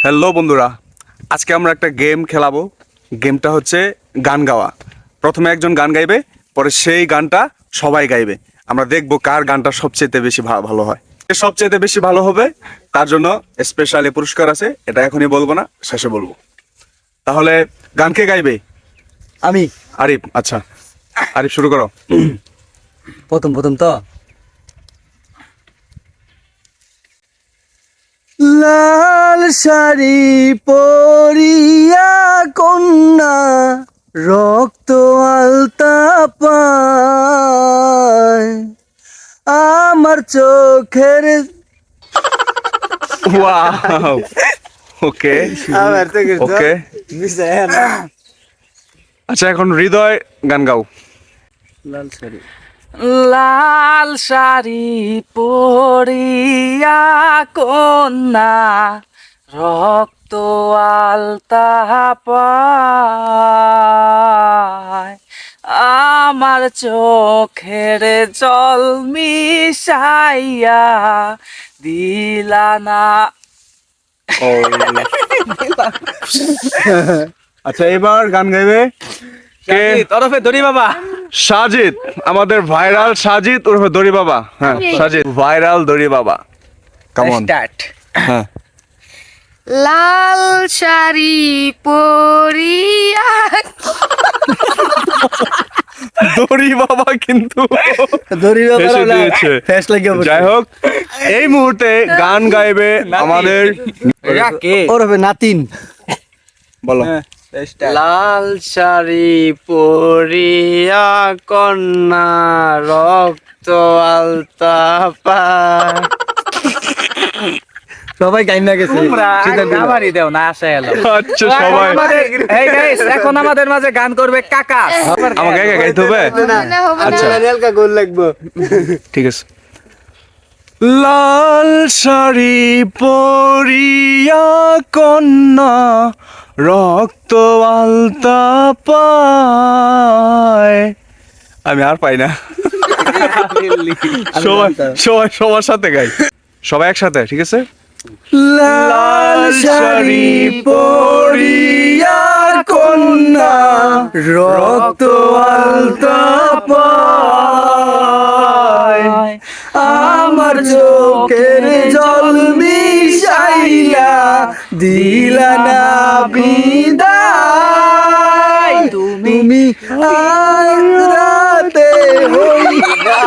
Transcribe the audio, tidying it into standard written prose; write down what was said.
Hello বন্ধুরা, আজকে আমরা একটা গেম খেলাবো। গেমটা হচ্ছে গান গাওয়া। প্রথমে একজন গান গাইবে, পরে সেই গানটা সবাই গাইবে। আমরা দেখবো কার গানটা সবচেয়ে বেশি ভালো হয়। যে সবচেয়ে বেশি ভালো হবে তার জন্য স্পেশালি পুরস্কার আছে, এটা এখনই বলবো না, শেষে বলবো। তাহলে গান কে গাইবে? আমি আরিফ। আচ্ছা আরিফ, শুরু করো। প্রথম তো লাল শাড়ি পরিয়া কন্যা রক্ত আলতা পায় আমার চোখের ওয়াও, ওকে ওকে। আচ্ছা, এখন হৃদয় গান গাও। লাল শাড়ি লাল শাড়ি পরিয়া কন্যা রক্ত আলতা পায় আমার চোখের জল মিশাইয়া দিলা না। আচ্ছা, এবার গান গাইবে কে? তরফে দড়ি বাবা। সাজিদ, আমাদের ভাইরাল সাজিদ ওরফে দড়ি বাবা। হ্যাঁ, সাজিদ ভাইরাল দড়ি বাবা। কেমন? স্টার্ট। হ্যাঁ, লাল শাড়ি পরিয়া দড়ি বাবা কিন্তু দড়ি হেসে দিয়েছে। ফ্যাশ লাগিয়ে যাই হোক, এই মুহূর্তে গান গাইবে আমাদের ওর হবে নাতিন। বলো। লাল শাড়ি পরিয়া কন্যা রক্ত আলতা পায়। সবাই গাইন না গেছে গাবারি দেও না, আসে এলো। আচ্ছা সবাই, এই গাইস, এখন আমাদের মাঝে গান করবে কাকা। আমাকে একা গাইতে হবে? না হবে আচ্ছা। না হালকা গোল লাগবো। ঠিক আছে। লাল শাড়ি পরিয়া কন্যা রক্ত আলতা পায়। আমি আর পাই না। সবাই সবাই সবার সাথে গাই, সবাই একসাথে, ঠিক আছে? লাল শাড়ি পরিয়া কন্যা রক্ত আলতা পায় আমার চোখের জল মিশাইয়া দিলা না বিদায় তুমি আর রাতে হইলা